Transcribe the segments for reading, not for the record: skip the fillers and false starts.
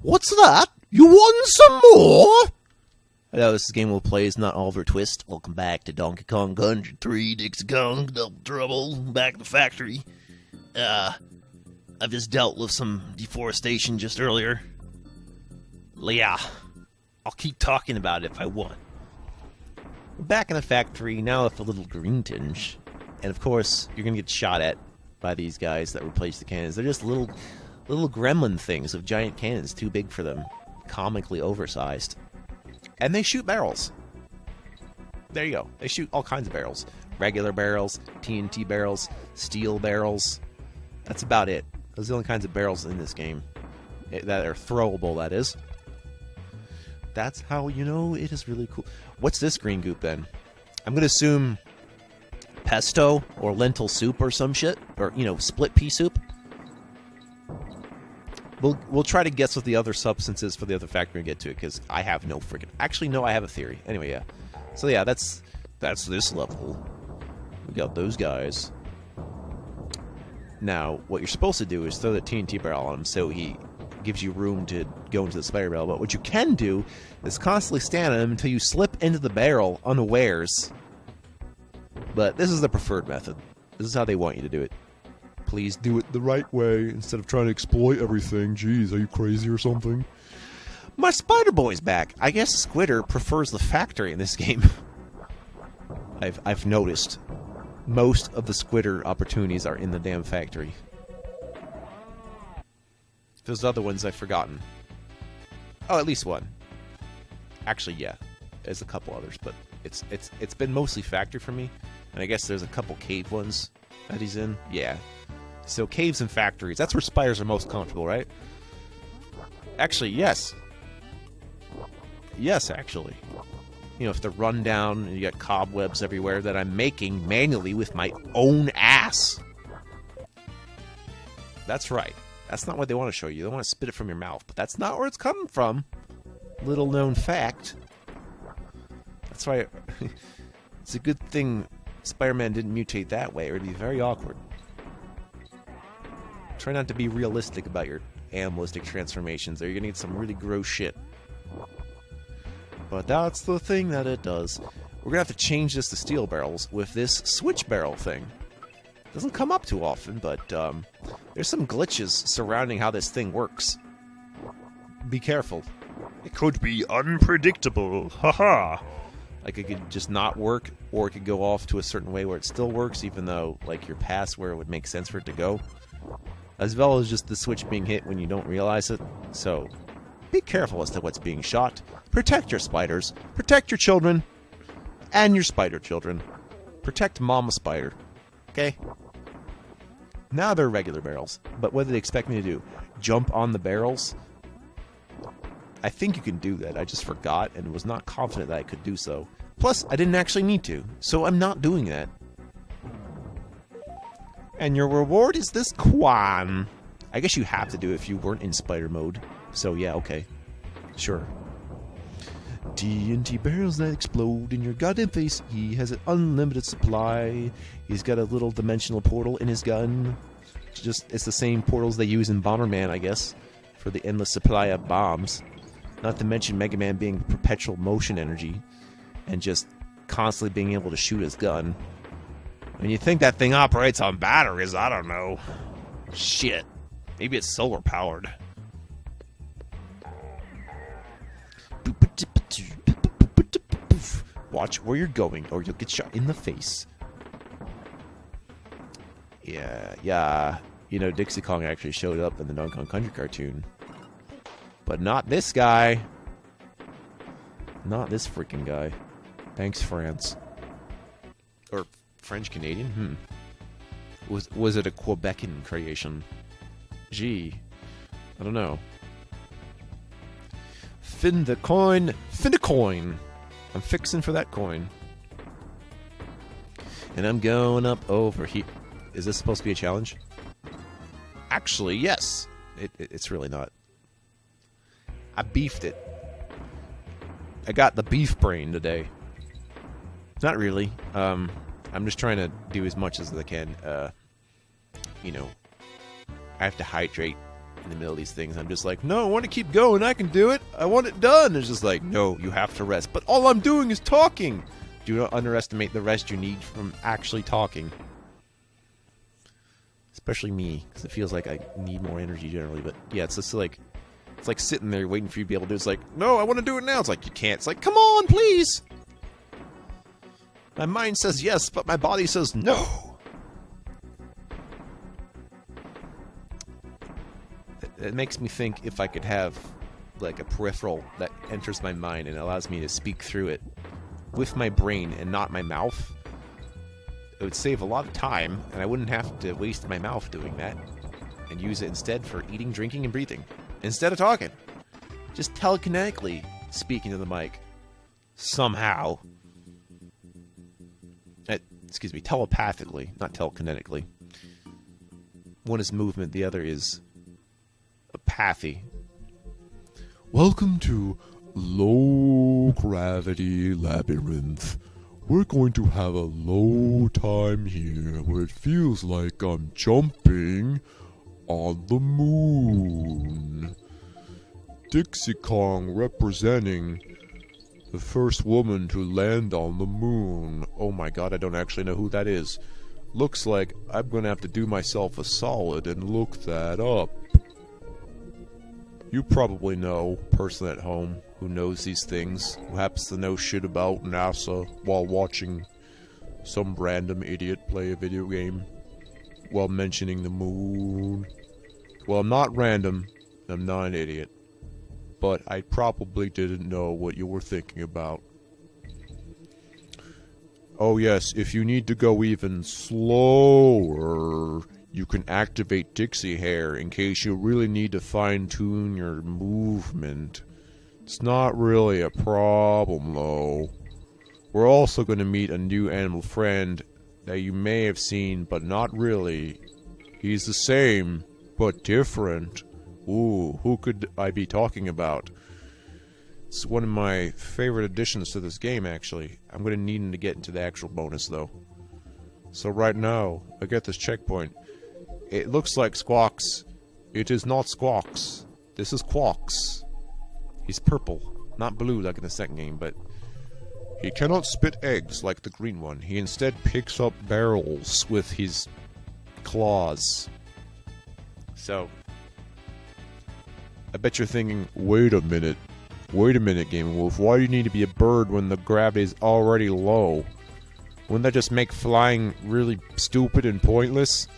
What's that? You want some more? Hello, this is Game Will Play. It's not Oliver Twist. Welcome back to Donkey Kong Country 3, Dixie Kong, Double Trouble, back at the factory. I've just dealt with some deforestation just earlier. Yeah, I'll keep talking about it if I want. We're back in the factory, now with a little green tinge. And of course, you're gonna get shot at by these guys that replace the cannons. They're just little gremlin things with giant cannons, too big for them. Comically oversized. And they shoot barrels. There you go. They shoot all kinds of barrels. Regular barrels, TNT barrels, steel barrels. That's about it. Those are the only kinds of barrels in this game. That are throwable, that is. That's how you know it is really cool. What's this green goop then? I'm going to assume pesto or lentil soup or some shit. Or, split pea soup. We'll try to guess what the other substances for the other factory and get to it, because I have no freaking... Actually, no, I have a theory. Anyway, yeah. So, yeah, that's this level. We got those guys. Now, what you're supposed to do is throw the TNT barrel on him so he gives you room to go into the spider barrel. But what you can do is constantly stand on him until you slip into the barrel unawares. But this is the preferred method. This is how they want you to do it. Please do it the right way instead of trying to exploit everything. Jeez, are you crazy or something? My Spider Boy's back. I guess Squitter prefers the factory in this game. I've noticed. Most of the Squitter opportunities are in the damn factory. Those other ones I've forgotten. Oh, at least one. Actually, yeah. There's a couple others, but it's been mostly factory for me. And I guess there's a couple cave ones that he's in. Yeah. So caves and factories, that's where spiders are most comfortable, right? Actually, yes. Yes, actually. If they're run down and you got cobwebs everywhere that I'm making manually with my own ass. That's right. That's not what they want to show you. They want to spit it from your mouth, but that's not where it's coming from. Little known fact. That's why it's a good thing Spider-Man didn't mutate that way, or it'd be very awkward. Try not to be realistic about your animalistic transformations, or you're gonna get some really gross shit. But that's the thing that it does. We're gonna have to change this to steel barrels with this switch barrel thing. Doesn't come up too often, but there's some glitches surrounding how this thing works. Be careful. It could be unpredictable. Haha. Like it could just not work, or it could go off to a certain way where it still works, even though like you're past where it would make sense for it to go. As well as just the switch being hit when you don't realize it. So, be careful as to what's being shot. Protect your spiders. Protect your children. And your spider children. Protect Mama Spider. Okay? Now they're regular barrels. But what do they expect me to do? Jump on the barrels? I think you can do that. I just forgot and was not confident that I could do so. Plus, I didn't actually need to. So I'm not doing that. And your reward is this Quan. I guess you have to do it if you weren't in spider mode. So yeah, okay. Sure. TNT barrels that explode in your goddamn face. He has an unlimited supply. He's got a little dimensional portal in his gun. It's the same portals they use in Bomberman, I guess, for the endless supply of bombs. Not to mention Mega Man being perpetual motion energy and just constantly being able to shoot his gun. When you think that thing operates on batteries, I don't know. Shit. Maybe it's solar powered. Watch where you're going, or you'll get shot in the face. Yeah. Dixie Kong actually showed up in the Donkey Kong Country cartoon. But not this guy. Not this freaking guy. Thanks, France. Or French-Canadian? Was it a Quebecan creation? Gee. I don't know. Fin the coin. Fin the coin. I'm fixing for that coin. And I'm going up over here. Is this supposed to be a challenge? Actually, yes. It's really not. I beefed it. I got the beef brain today. Not really. I'm just trying to do as much as I can. I have to hydrate in the middle of these things. I'm just like, no, I want to keep going. I can do it. I want it done. It's just like, no, you have to rest. But all I'm doing is talking. Do not underestimate the rest you need from actually talking. Especially me, because it feels like I need more energy generally. But yeah, it's just like, it's like sitting there waiting for you to be able to do it. It's like, no, I want to do it now. It's like, you can't. It's like, come on, please. My mind says yes, but my body says no. It makes me think if I could have like a peripheral that enters my mind and allows me to speak through it with my brain and not my mouth, it would save a lot of time, and I wouldn't have to waste my mouth doing that, and use it instead for eating, drinking, and breathing. Instead of talking. Just telekinetically speaking to the mic. Somehow. Excuse me, telepathically, not telekinetically. One is movement, the other is apathy. Welcome to Low Gravity Labyrinth. We're going to have a low time here where it feels like I'm jumping on the moon. Dixie Kong representing the first woman to land on the moon. Oh my god, I don't actually know who that is. Looks like I'm going to have to do myself a solid and look that up. You probably know, person at home who knows these things, who happens to know shit about NASA while watching some random idiot play a video game while mentioning the moon. Well, I'm not random, I'm not an idiot, but I probably didn't know what you were thinking about. Oh yes, if you need to go even slower, you can activate Dixie Hair in case you really need to fine-tune your movement. It's not really a problem, though. We're also going to meet a new animal friend that you may have seen, but not really. He's the same, but different. Ooh, who could I be talking about? It's one of my favorite additions to this game, actually. I'm going to need him to get into the actual bonus, though. So right now, I get this checkpoint. It looks like Squawks. It is not Squawks. This is Quawks. He's purple, not blue like in the second game, but he cannot spit eggs like the green one. He instead picks up barrels with his claws. So, I bet you're thinking, wait a minute, Game Wolf, why do you need to be a bird when the gravity is already low? Wouldn't that just make flying really stupid and pointless?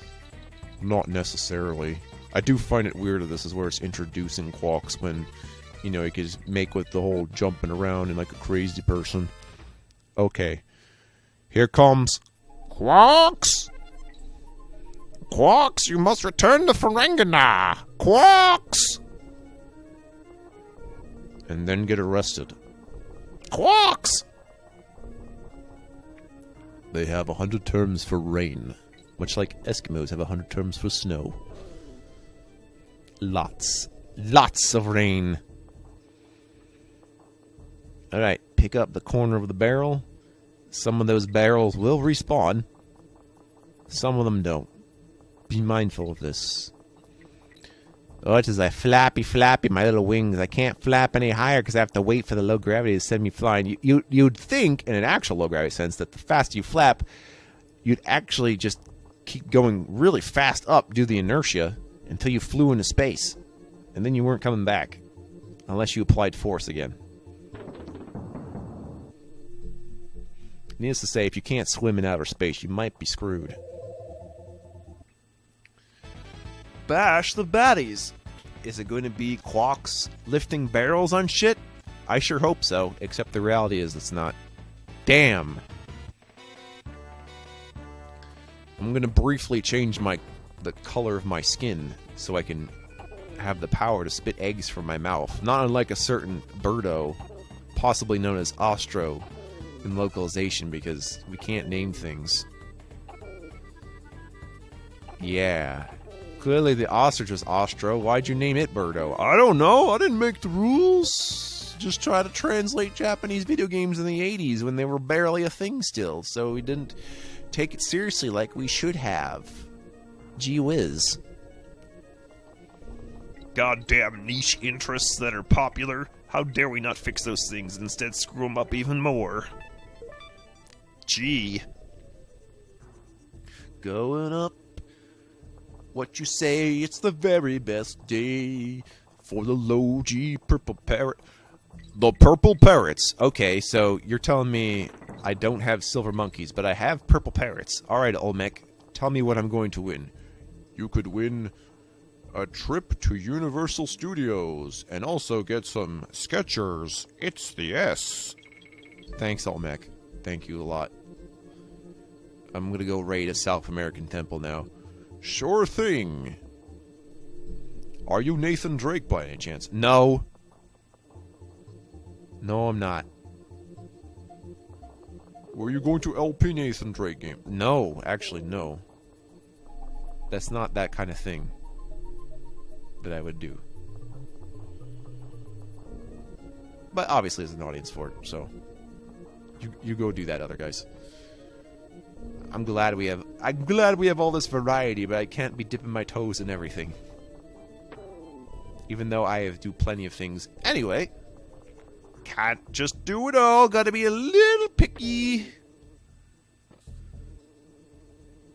Not necessarily. I do find it weird that this is where it's introducing Quawks when, you know, you could just make with the whole jumping around and like a crazy person. Okay. Here comes Quawks! Quawks, you must return to Ferengana! Quawks! And then get arrested. Quawks! They have 100 terms for rain. Much like Eskimos have 100 terms for snow. Lots of rain. Alright, pick up the corner of the barrel. Some of those barrels will respawn. Some of them don't. Be mindful of this. Oh, it's just like flappy, my little wings. I can't flap any higher because I have to wait for the low gravity to send me flying. You'd think, in an actual low gravity sense, that the faster you flap, you'd actually just keep going really fast up due to the inertia until you flew into space. And then you weren't coming back. Unless you applied force again. Needless to say, if you can't swim in outer space, you might be screwed. Bash the baddies! Is it going to be Quawks lifting barrels on shit? I sure hope so, except the reality is it's not. Damn! I'm going to briefly change the color of my skin so I can have the power to spit eggs from my mouth. Not unlike a certain birdo, possibly known as Ostro in localization, because we can't name things. Yeah. Clearly the ostrich was Ostro. Why'd you name it Birdo? I don't know. I didn't make the rules. Just try to translate Japanese video games in the 80s when they were barely a thing still. So we didn't take it seriously like we should have. Gee whiz. goddamn niche interests that are popular. How dare we not fix those things and instead screw them up even more? Gee. Going up. What you say? It's the very best day for the low G purple parrot. The purple parrots. Okay, so you're telling me I don't have silver monkeys, but I have purple parrots. All right, Olmec, tell me what I'm going to win. You could win a trip to Universal Studios and also get some Skechers. It's the S. Thanks, Olmec. Thank you a lot. I'm gonna go raid a South American temple now. Sure thing. Are you Nathan Drake by any chance? No. No, I'm not. Were you going to LP Nathan Drake game? No, actually, no. That's not that kind of thing that I would do. But obviously there's an audience for it, so you go do that, other guys. I'm glad we have all this variety, but I can't be dipping my toes in everything. Even though I do plenty of things anyway. Can't just do it all, gotta be a little picky.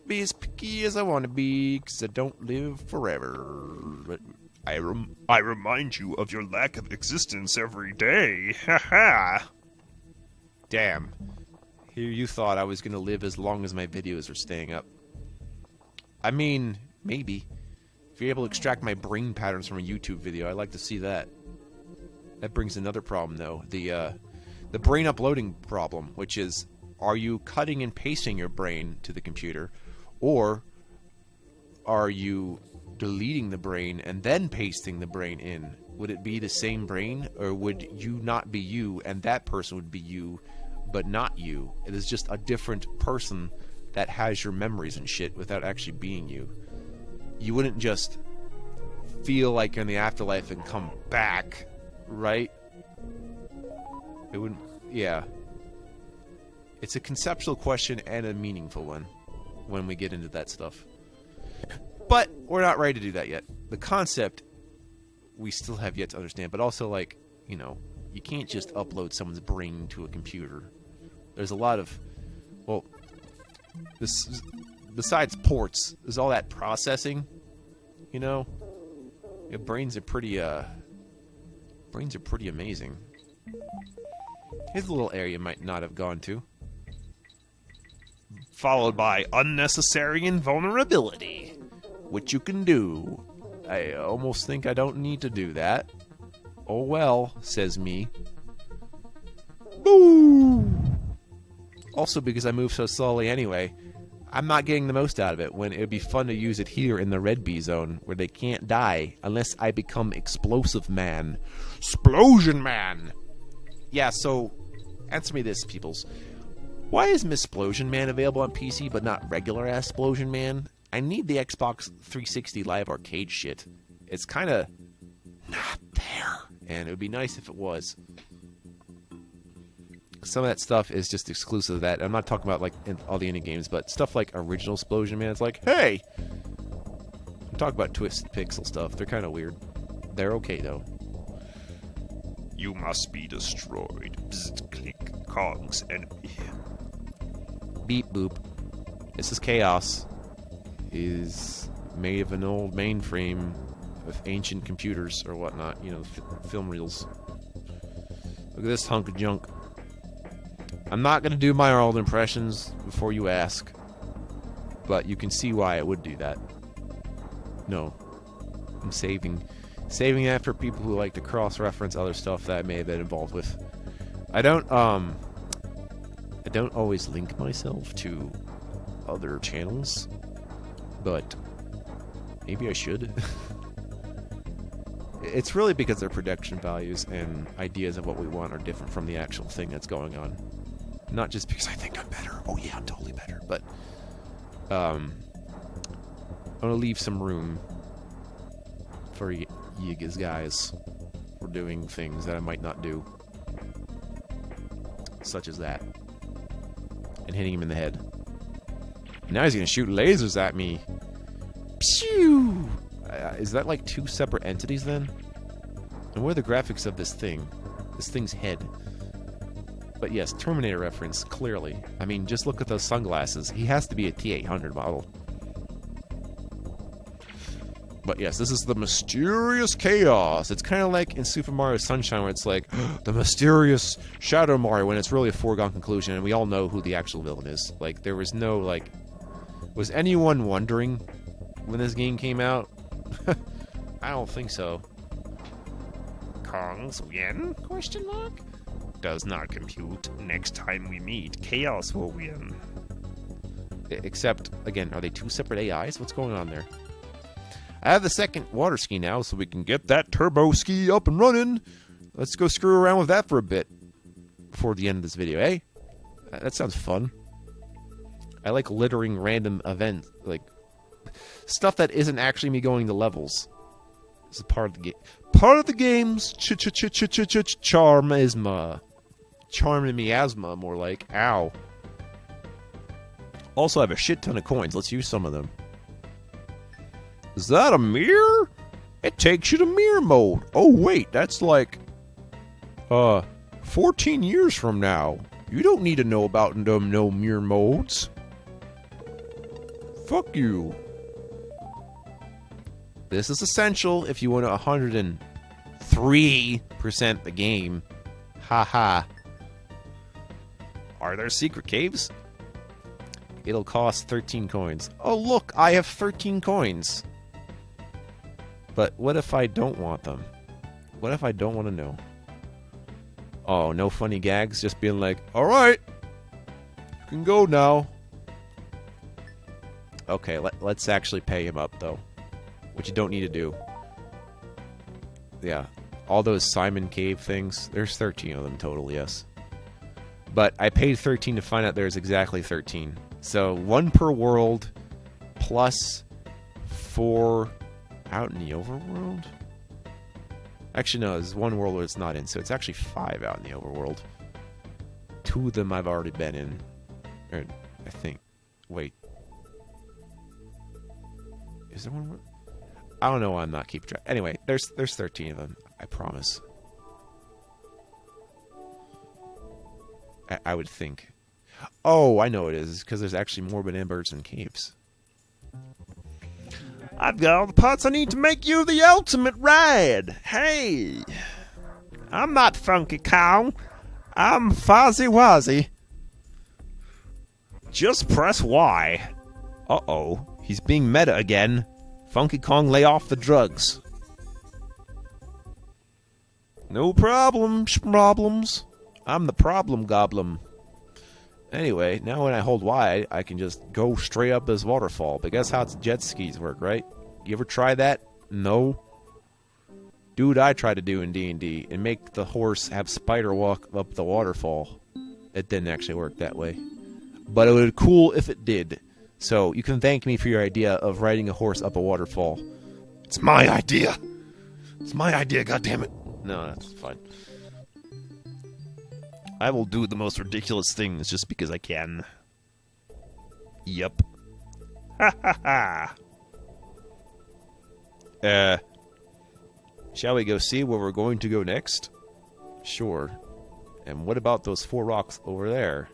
Be as picky as I want to be, because I don't live forever. But I remind you of your lack of existence every day. Ha ha! Damn. Here you thought I was going to live as long as my videos are staying up. I mean, maybe. If you're able to extract my brain patterns from a YouTube video, I'd like to see that. That brings another problem, though. The brain uploading problem, which is, are you cutting and pasting your brain to the computer, or are you deleting the brain and then pasting the brain in? Would it be the same brain, or would you not be you and that person would be you, but not you? It is just a different person that has your memories and shit without actually being you. You wouldn't just feel like you're in the afterlife and come back, right? It wouldn't. Yeah. It's a conceptual question and a meaningful one when we get into that stuff. But we're not ready to do that yet. The concept we still have yet to understand, but also, like, you know, you can't just upload someone's brain to a computer. There's a lot of, well, this, besides ports, there's all that processing, you know? Yeah, brains are pretty amazing. Here's a little area you might not have gone to. Followed by unnecessary invulnerability. Which you can do. I almost think I don't need to do that. Oh well, says me. Boo! Also, because I move so slowly anyway, I'm not getting the most out of it, when it would be fun to use it here in the Red Bee zone, where they can't die unless I become Explosive Man. Splosion Man! Yeah, so, answer me this, peoples. Why is Missplosion Man available on PC, but not regular-ass Splosion Man? I need the Xbox 360 Live Arcade shit. It's kinda not there, and it would be nice if it was. Some of that stuff is just exclusive to that. I'm not talking about, like, in all the indie games, but stuff like original Splosion Man, it's like, hey! I'm talking about Twisted Pixel stuff. They're kinda weird. They're okay, though. You must be destroyed. Bzz, click, cogs, enemy. Beep boop. This is Chaos. Is made of an old mainframe with ancient computers or whatnot, you know, film reels. Look at this hunk of junk. I'm not going to do my old impressions before you ask, but you can see why I would do that. No. I'm saving that for people who like to cross-reference other stuff that I may have been involved with. I don't always link myself to other channels, but maybe I should. It's really because their production values and ideas of what we want are different from the actual thing that's going on. Not just because I think I'm better. Oh yeah, I'm totally better. But I want to leave some room for you guys for doing things that I might not do. Such as that. And hitting him in the head. Now he's going to shoot lasers at me. Phew! Is that like two separate entities then? And what are the graphics of this thing? This thing's head. But yes, Terminator reference, clearly. I mean, just look at those sunglasses. He has to be a T-800 model. But yes, this is the mysterious chaos. It's kind of like in Super Mario Sunshine where it's like, the mysterious Shadow Mario, when it's really a foregone conclusion, and we all know who the actual villain is. Like, there was no, like... Was anyone wondering when this game came out? I don't think so. Kong's win? Question mark? Does not compute. Next time we meet, Chaos will win. Except, again, are they two separate AIs? What's going on there? I have the second water ski now, so we can get that turbo ski up and running. Let's go screw around with that for a bit before the end of this video, eh? That sounds fun. I like littering random events, like stuff that isn't actually me going to levels. This is part of the game. Part of the game's charmisma. Charm miasma, more like. Ow. Also, I have a shit ton of coins. Let's use some of them. Is that a mirror? It takes you to mirror mode. Oh, wait, that's like... 14 years from now. You don't need to know about no mirror modes. Fuck you. This is essential if you want to 103% the game. Haha. Are there secret caves? It'll cost 13 coins. Oh, look, I have 13 coins. But what if I don't want them? What if I don't want to know? Oh, no funny gags? Just being like, alright, you can go now. Okay, let's actually pay him up, though. Which you don't need to do. Yeah, all those Simon Cave things, there's 13 of them total, yes. But I paid 13 to find out there's exactly 13. So, 1 per world, plus 4 out in the overworld? Actually, no, there's 1 world where it's not in, so it's actually 5 out in the overworld. 2 of them I've already been in. Or, I think. Wait. Is there 1 more? I don't know why I'm not keeping track. Anyway, there's 13 of them, I promise. I would think. Oh, I know it is. It's because there's actually more banana in caves. I've got all the parts I need to make you the ultimate ride. Hey, I'm not Funky Kong. I'm Fozzie Wozzie. Just press Y. Uh-oh. He's being meta again. Funky Kong, lay off the drugs. No problems. I'm the problem goblin. Anyway, now when I hold Y, I can just go straight up this waterfall. But guess how jet skis work, right? You ever try that? No. Dude, I tried to do in D&D and make the horse have spider walk up the waterfall. It didn't actually work that way. But it would be cool if it did. So you can thank me for your idea of riding a horse up a waterfall. It's my idea. It's my idea, goddammit. No, that's fine. I will do the most ridiculous things just because I can. Yup. Ha ha ha. Shall we go see where we're going to go next? Sure. And what about those 4 rocks over there?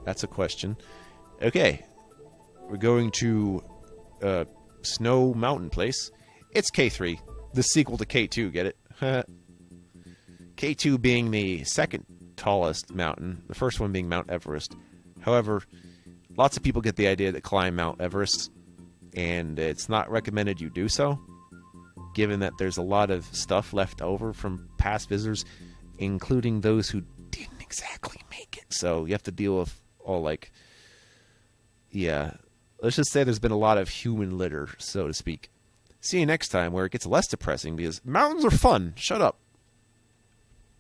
That's a question. Okay. We're going to Snow Mountain Place. It's K3, the sequel to K2, get it? K2 being the second tallest mountain, the first one being Mount Everest. However, lots of people get the idea to climb Mount Everest, and it's not recommended you do so, given that there's a lot of stuff left over from past visitors, including those who didn't exactly make it. So you have to deal with all, like, yeah, let's just say there's been a lot of human litter, so to speak. See you next time, where it gets less depressing, because mountains are fun. Shut up.